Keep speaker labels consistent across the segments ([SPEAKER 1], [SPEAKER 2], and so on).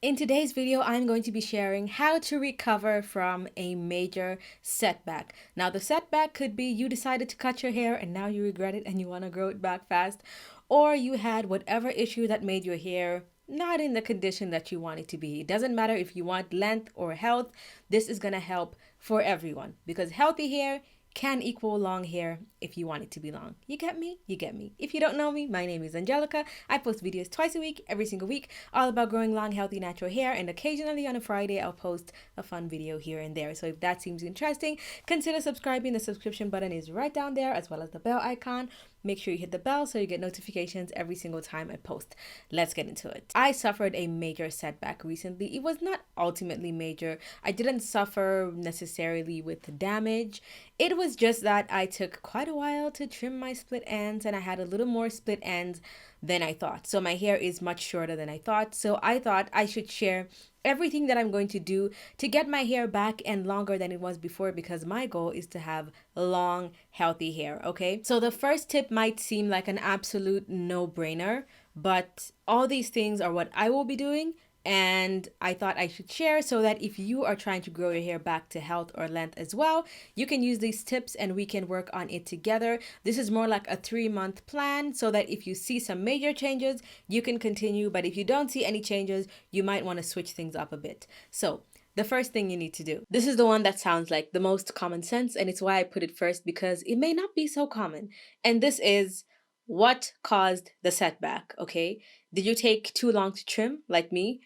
[SPEAKER 1] In today's video, I'm going to be sharing how to recover from a major setback. Now, the setback could be you decided to cut your hair and now you regret it and you want to grow it back fast, or you had whatever issue that made your hair not in the condition that you want it to be. It doesn't matter if you want length or health, this is going to help for everyone because healthy hair can equal long hair if you want it to be long. You get me? You get me. If you don't know me, my name is Angelica. I post videos twice a week, every single week, all about growing long, healthy, natural hair. And occasionally on a Friday, I'll post a fun video here and there. So if that seems interesting, consider subscribing. The subscription button is right down there, as well as the bell icon. Make sure you hit the bell so you get notifications every single time I post. Let's get into it. I suffered a major setback recently. It was not ultimately major. I didn't suffer necessarily with damage. It was just that I took quite a while to trim my split ends and I had a little more split ends than I thought. So my hair is much shorter than I thought. So I thought I should share everything that I'm going to do to get my hair back and longer than it was before because my goal is to have long, healthy hair, okay? So the first tip might seem like an absolute no-brainer, but all these things are what I will be doing and I thought I should share so that if you are trying to grow your hair back to health or length as well, you can use these tips and we can work on it together. This is more like a 3-month plan so that if you see some major changes, you can continue. But if you don't see any changes, you might want to switch things up a bit. So the first thing you need to do, this is the one that sounds like the most common sense, and it's why I put it first because it may not be so common. And this is what caused the setback, okay? Did you take too long to trim like me?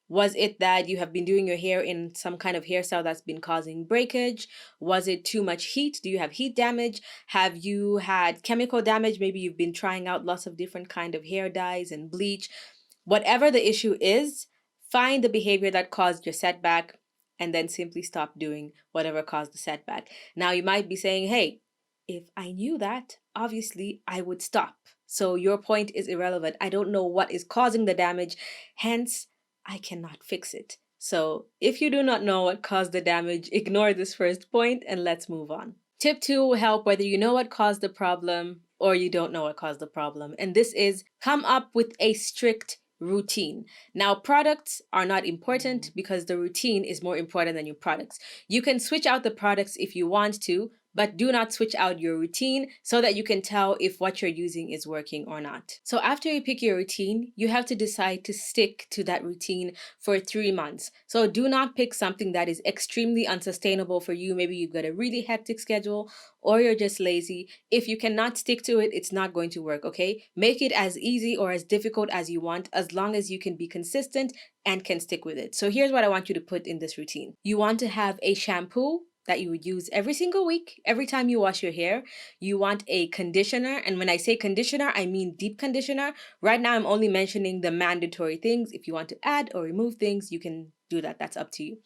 [SPEAKER 1] Was it that you have been doing your hair in some kind of hairstyle that's been causing breakage? Was it too much heat? Do you have heat damage? Have you had chemical damage? Maybe you've been trying out lots of different kind of hair dyes and bleach. Whatever the issue is, find the behavior that caused your setback and then simply stop doing whatever caused the setback. Now you might be saying, hey, if I knew that, obviously I would stop. So your point is irrelevant. I don't know what is causing the damage. Hence, I cannot fix it. So if you do not know what caused the damage, ignore this first point and let's move on. Tip 2 will help whether you know what caused the problem or you don't know what caused the problem. And this is come up with a strict routine. Now, products are not important because the routine is more important than your products. You can switch out the products if you want to, but do not switch out your routine so that you can tell if what you're using is working or not. So after you pick your routine, you have to decide to stick to that routine for 3 months. So do not pick something that is extremely unsustainable for you. Maybe you've got a really hectic schedule or you're just lazy. If you cannot stick to it, it's not going to work, okay? Make it as easy or as difficult as you want, as long as you can be consistent and can stick with it. So here's what I want you to put in this routine. You want to have a shampoo that you would use every single week, every time you wash your hair. You want a conditioner. And when I say conditioner, I mean deep conditioner. Right now, I'm only mentioning the mandatory things. If you want to add or remove things, you can do that. That's up to you.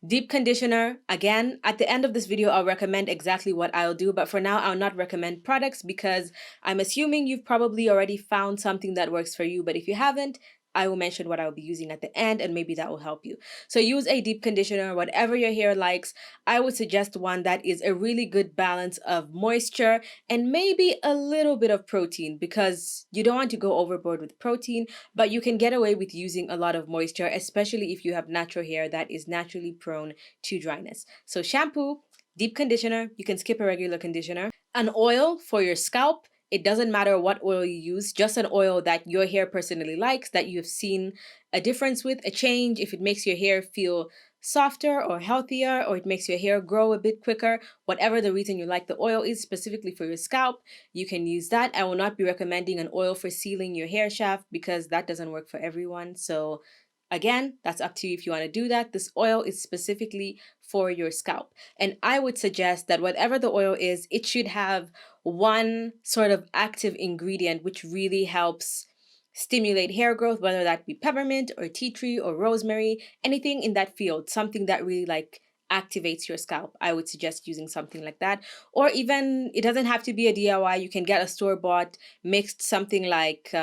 [SPEAKER 1] Deep conditioner, again, at the end of this video, I'll recommend exactly what I'll do. But for now, I'll not recommend products because I'm assuming you've probably already found something that works for you. But if you haven't, I will mention what I will be using at the end and maybe that will help you. So use a deep conditioner, whatever your hair likes. I would suggest one that is a really good balance of moisture and maybe a little bit of protein because you don't want to go overboard with protein, but you can get away with using a lot of moisture, especially if you have natural hair that is naturally prone to dryness. So shampoo, deep conditioner, you can skip a regular conditioner, an oil for your scalp. It doesn't matter what oil you use, just an oil that your hair personally likes, that you've seen a difference with, a change, if it makes your hair feel softer or healthier, or it makes your hair grow a bit quicker, whatever the reason you like the oil is specifically for your scalp, you can use that. I will not be recommending an oil for sealing your hair shaft because that doesn't work for everyone. So again, that's up to you if you want to do that. This oil is specifically for your scalp. And I would suggest that whatever the oil is, it should have one sort of active ingredient which really helps stimulate hair growth, whether that be peppermint or tea tree or rosemary, anything in that field, something that really like activates your scalp. I would suggest using something like that. Or even, it doesn't have to be a DIY. You can get a store-bought mixed something like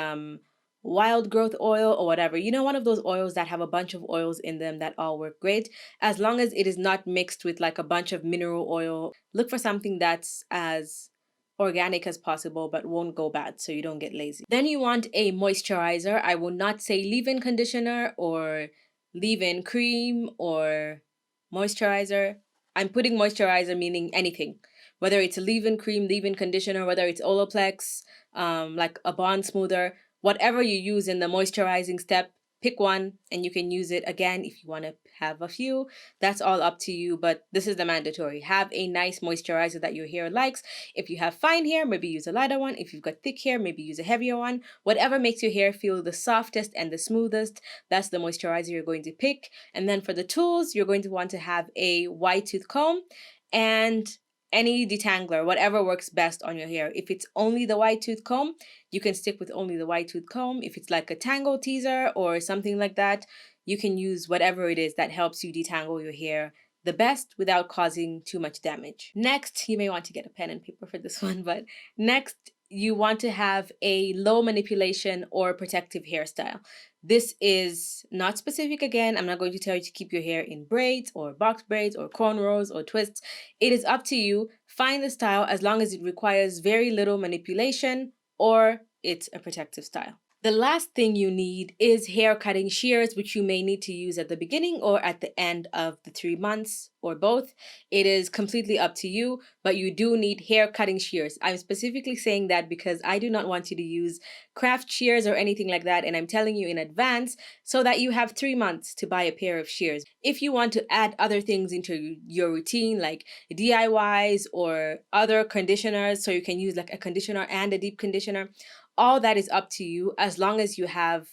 [SPEAKER 1] wild growth oil or whatever. You know, one of those oils that have a bunch of oils in them that all work great. As long as it is not mixed with like a bunch of mineral oil, look for something that's as organic as possible but won't go bad so you don't get lazy. Then you want a moisturizer. I will not say leave-in conditioner or leave-in cream or moisturizer. I'm putting moisturizer meaning anything, whether it's a leave-in cream, leave-in conditioner, whether it's Olaplex, like a bond smoother, whatever you use in the moisturizing step, pick one and you can use it again if you want to have a few. That's all up to you, but this is the mandatory. Have a nice moisturizer that your hair likes. If you have fine hair, maybe use a lighter one. If you've got thick hair, maybe use a heavier one. Whatever makes your hair feel the softest and the smoothest, that's the moisturizer you're going to pick. And then for the tools, you're going to want to have a wide tooth comb and any detangler, whatever works best on your hair. If it's only the wide tooth comb, you can stick with only the wide tooth comb. If it's like a tangle teaser or something like that, you can use whatever it is that helps you detangle your hair the best without causing too much damage. Next, you may want to get a pen and paper for this one, but next, you want to have a low manipulation or protective hairstyle. This is not specific again. I'm not going to tell you to keep your hair in braids or box braids or cornrows or twists. It is up to you. Find the style as long as it requires very little manipulation or it's a protective style. The last thing you need is hair cutting shears, which you may need to use at the beginning or at the end of the 3 months or both. It is completely up to you, but you do need hair cutting shears. I'm specifically saying that because I do not want you to use craft shears or anything like that, and I'm telling you in advance so that you have 3 months to buy a pair of shears. If you want to add other things into your routine, like DIYs or other conditioners, so you can use like a conditioner and a deep conditioner, all that is up to you as long as you have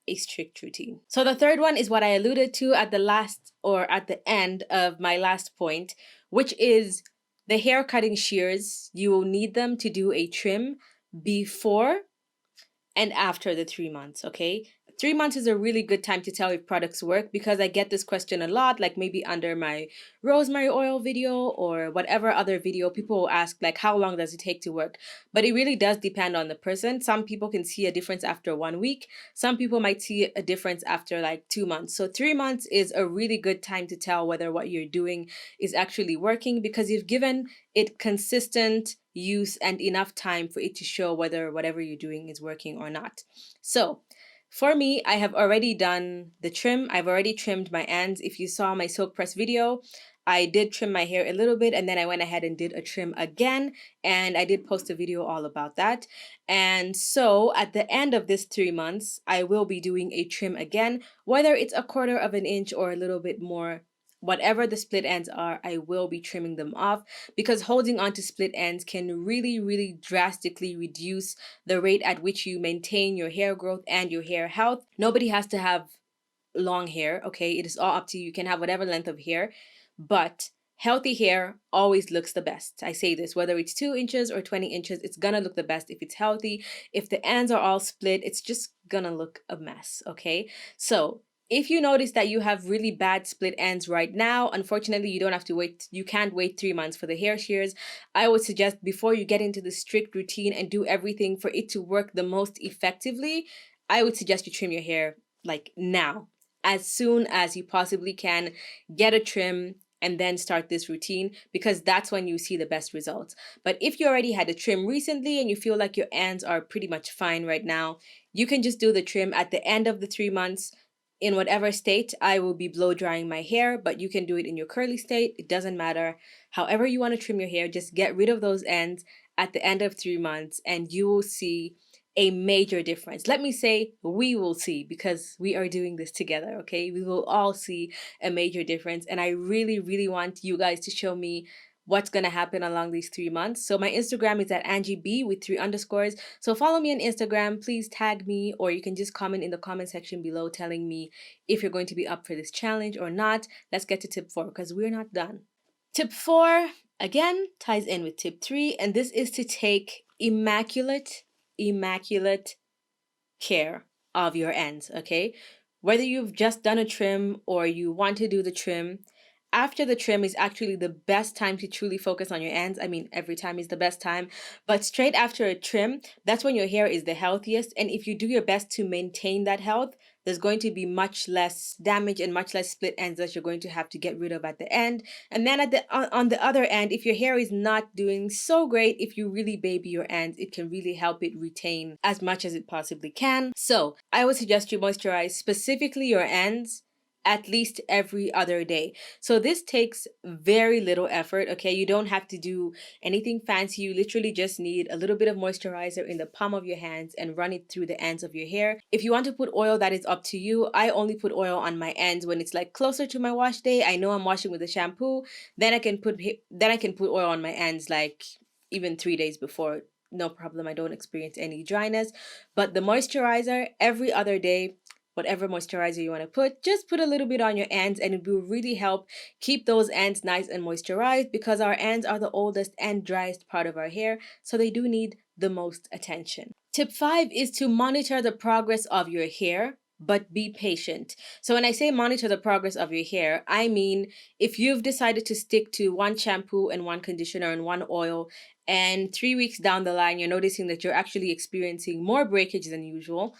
[SPEAKER 1] a strict routine. So the third one is what I alluded to at the last or at the end of my last point, which is the hair cutting shears. You will need them to do a trim before and after the 3 months, okay? 3 months is a really good time to tell if products work because I get this question a lot, like maybe under my rosemary oil video or whatever other video, people will ask like, how long does it take to work? But it really does depend on the person. Some people can see a difference after 1 week. Some people might see a difference after like 2 months. So 3 months is a really good time to tell whether what you're doing is actually working because you've given it consistent use and enough time for it to show whether whatever you're doing is working or not. So for me, I have already done the trim. I've already trimmed my ends. If you saw my soak press video, I did trim my hair a little bit and then I went ahead and did a trim again. And I did post a video all about that. And so at the end of this 3 months, I will be doing a trim again, whether it's a quarter of an inch or a little bit more. Whatever the split ends are, I will be trimming them off because holding on to split ends can really, really drastically reduce the rate at which you maintain your hair growth and your hair health. Nobody has to have long hair, okay? It is all up to you. You can have whatever length of hair, but healthy hair always looks the best. I say this, whether it's 2 inches or 20 inches, it's gonna look the best if it's healthy. If the ends are all split, it's just gonna look a mess, okay? So if you notice that you have really bad split ends right now, unfortunately, you don't have to wait. You can't wait 3 months for the hair shears. I would suggest before you get into the strict routine and do everything for it to work the most effectively, I would suggest you trim your hair like now, as soon as you possibly can. Get a trim and then start this routine because that's when you see the best results. But if you already had a trim recently and you feel like your ends are pretty much fine right now, you can just do the trim at the end of the 3 months. In whatever state, I will be blow drying my hair, but you can do it in your curly state. It doesn't matter. However you want to trim your hair, just get rid of those ends at the end of 3 months and you will see a major difference. Let me say we will see because we are doing this together, okay? We will all see a major difference. And I really, really want you guys to show me what's going to happen along these 3 months. So my Instagram is at Angie B with 3 underscores. So follow me on Instagram. Please tag me, or you can just comment in the comment section below telling me if you're going to be up for this challenge or not. Let's get to tip 4 because we're not done. Tip 4, again, ties in with tip 3, and this is to take immaculate care of your ends, okay? Whether you've just done a trim or you want to do the trim, after the trim is actually the best time to truly focus on your ends. I mean, every time is the best time, but straight after a trim, that's when your hair is the healthiest. And if you do your best to maintain that health, there's going to be much less damage and much less split ends that you're going to have to get rid of at the end. And then on the other end, if your hair is not doing so great, if you really baby your ends, it can really help it retain as much as it possibly can. So I would suggest you moisturize specifically your ends at least every other day. So this takes very little effort, okay? You don't have to do anything fancy. You literally just need a little bit of moisturizer in the palm of your hands and run it through the ends of your hair. If you want to put oil, that is up to you. I only put oil on my ends when it's like closer to my wash day. I know I'm washing with a shampoo, then I can put oil on my ends like even 3 days before. No problem. I don't experience any dryness. But the moisturizer every other day, whatever moisturizer you want to put, just put a little bit on your ends and it will really help keep those ends nice and moisturized because our ends are the oldest and driest part of our hair, so they do need the most attention. Tip 5 is to monitor the progress of your hair, but be patient. So when I say monitor the progress of your hair, I mean if you've decided to stick to one shampoo and one conditioner and one oil, and 3 weeks down the line, you're noticing that you're actually experiencing more breakage than usual,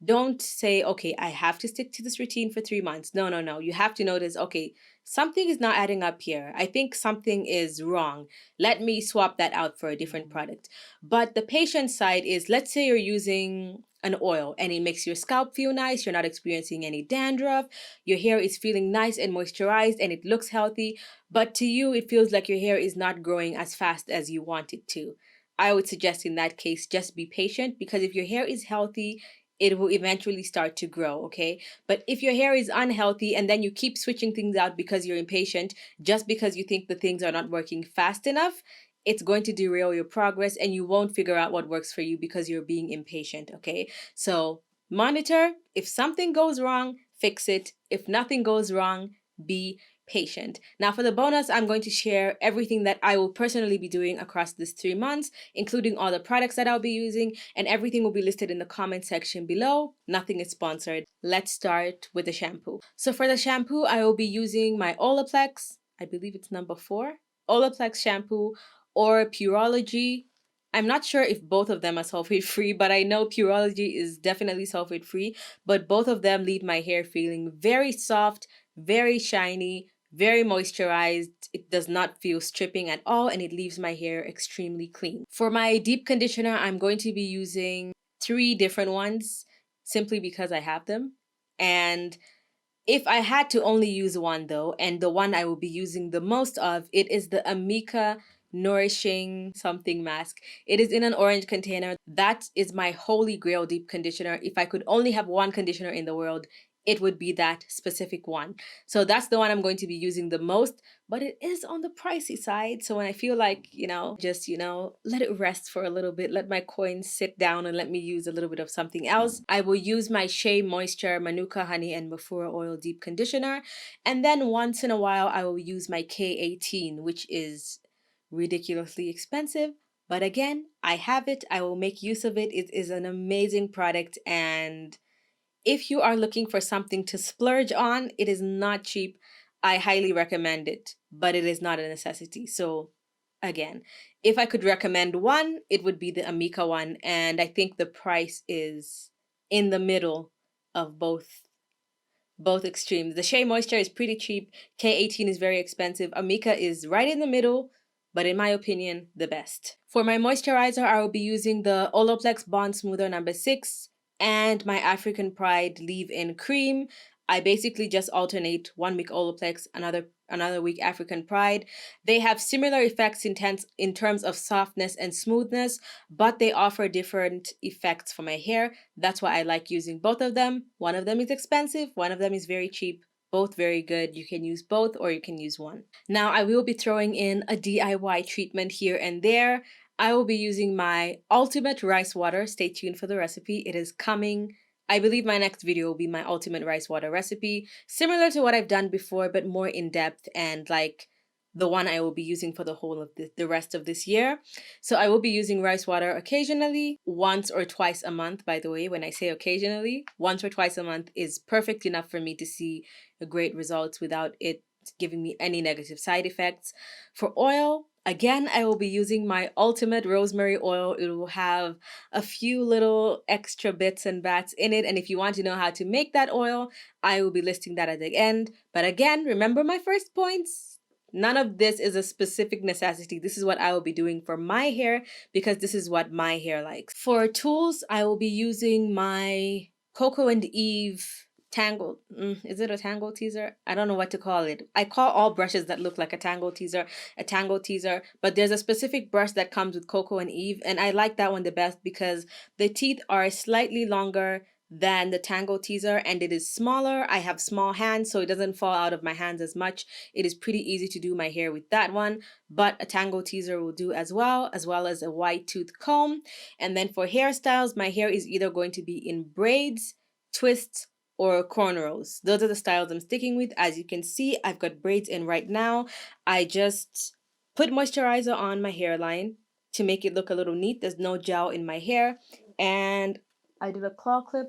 [SPEAKER 1] don't say, okay, I have to stick to this routine for 3 months. No, no, no. You have to notice, okay, something is not adding up here. I think something is wrong. Let me swap that out for a different product. But the patient side is, let's say you're using an oil and it makes your scalp feel nice. You're not experiencing any dandruff. Your hair is feeling nice and moisturized and it looks healthy. But to you, it feels like your hair is not growing as fast as you want it to. I would suggest in that case, just be patient because if your hair is healthy, it will eventually start to grow, okay? But if your hair is unhealthy and then you keep switching things out because you're impatient, just because you think the things are not working fast enough, it's going to derail your progress and you won't figure out what works for you because you're being impatient, okay? So monitor. If something goes wrong, fix it. If nothing goes wrong, be patient. Now, for the bonus, I'm going to share everything that I will personally be doing across this 3 months, including all the products that I'll be using, and everything will be listed in the comment section below. Nothing is sponsored. Let's start with the shampoo. So for the shampoo, I will be using my Olaplex, I believe it's number 4, Olaplex shampoo or Purology. I'm not sure if both of them are sulfate free, but I know Purology is definitely sulfate free, but both of them leave my hair feeling very soft, very shiny, very moisturized. It does not feel stripping at all, and it leaves my hair extremely clean. For my deep conditioner, I'm going to be using 3 different ones simply because I have them. And if I had to only use one though, and the one I will be using the most of, it is the Amika Nourishing Something Mask. It is in an orange container. That is my holy grail deep conditioner. If I could only have one conditioner in the world, it would be that specific one. So that's the one I'm going to be using the most, but it is on the pricey side. So when I feel like, just, let it rest for a little bit, let my coins sit down and let me use a little bit of something else, I will use my Shea Moisture Manuka Honey and Mafura Oil Deep Conditioner. And then once in a while, I will use my K18, which is ridiculously expensive. But again, I have it. I will make use of it. It is an amazing product, and if you are looking for something to splurge on, it is not cheap. I highly recommend it, but it is not a necessity. So, again, if I could recommend one, it would be the Amika one. And I think the price is in the middle of both extremes. The Shea Moisture is pretty cheap. K18 is very expensive. Amika is right in the middle, but in my opinion, the best. For my moisturizer, I will be using the Olaplex Bond Smoother number 6 and my African Pride Leave-In Cream. I basically just alternate 1 week Olaplex, another week African Pride. They have similar effects in terms of softness and smoothness, but they offer different effects for my hair. That's why I like using both of them. One of them is expensive, one of them is very cheap. Both very good. You can use both or you can use one. Now I will be throwing in a DIY treatment here and there. I will be using my ultimate rice water. Stay tuned for the recipe. It is coming. I believe my next video will be my ultimate rice water recipe, similar to what I've done before, but more in depth and like the one I will be using for the whole of the rest of this year. So I will be using rice water occasionally, once or twice a month, by the way. When I say occasionally, once or twice a month is perfect enough for me to see great results without it giving me any negative side effects. For oil, again, I will be using my ultimate rosemary oil. It will have a few little extra bits and bats in it. And if you want to know how to make that oil, I will be listing that at the end. But again, remember my first points? None of this is a specific necessity. This is what I will be doing for my hair because this is what my hair likes. For tools, I will be using my Coco and Eve tangle. Is it a tangle teaser? I don't know what to call it. I call all brushes that look like a tangle teaser, but there's a specific brush that comes with Coco and Eve, and I like that one the best because the teeth are slightly longer than the tangle teaser and it is smaller. I have small hands, so it doesn't fall out of my hands as much. It is pretty easy to do my hair with that one, but a tangle teaser will do as well as a white tooth comb. And then for hairstyles, my hair is either going to be in braids, twists, or cornrows. Those are the styles I'm sticking with. As you can see, I've got braids in right now. I just put moisturizer on my hairline to make it look a little neat. There's no gel in my hair. And I did a claw clip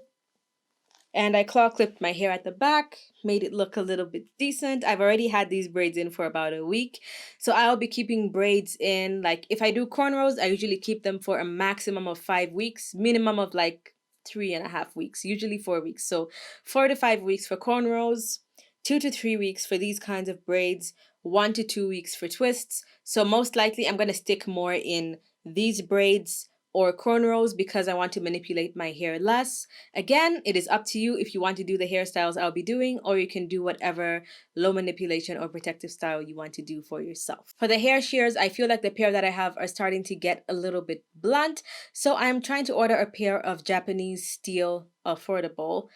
[SPEAKER 1] and I claw clipped my hair at the back, made it look a little bit decent. I've already had these braids in for about a week, so I'll be keeping braids in. Like if I do cornrows, I usually keep them for a maximum of 5 weeks, minimum of like 3.5 weeks, usually 4 weeks. So 4 to 5 weeks for cornrows, 2 to 3 weeks for these kinds of braids, 1 to 2 weeks for twists. So most likely I'm gonna stick more in these braids or cornrows because I want to manipulate my hair less. Again, it is up to you if you want to do the hairstyles I'll be doing, or you can do whatever low manipulation or protective style you want to do for yourself. For the hair shears, I feel like the pair that I have are starting to get a little bit blunt, so I'm trying to order a pair of Japanese steel affordable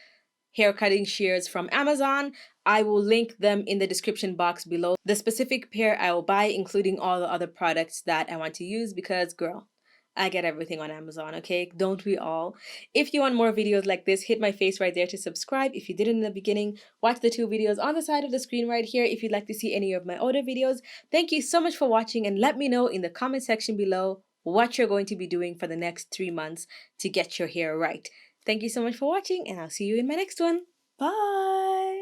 [SPEAKER 1] hair cutting shears from Amazon. I will link them in the description box below. The specific pair I will buy, including all the other products that I want to use, because girl, I get everything on Amazon, okay? Don't we all? If you want more videos like this, hit my face right there to subscribe. If you didn't in the beginning, watch the 2 videos on the side of the screen right here if you'd like to see any of my older videos. Thank you so much for watching, and let me know in the comment section below what you're going to be doing for the next 3 months to get your hair right. Thank you so much for watching, and I'll see you in my next one. Bye!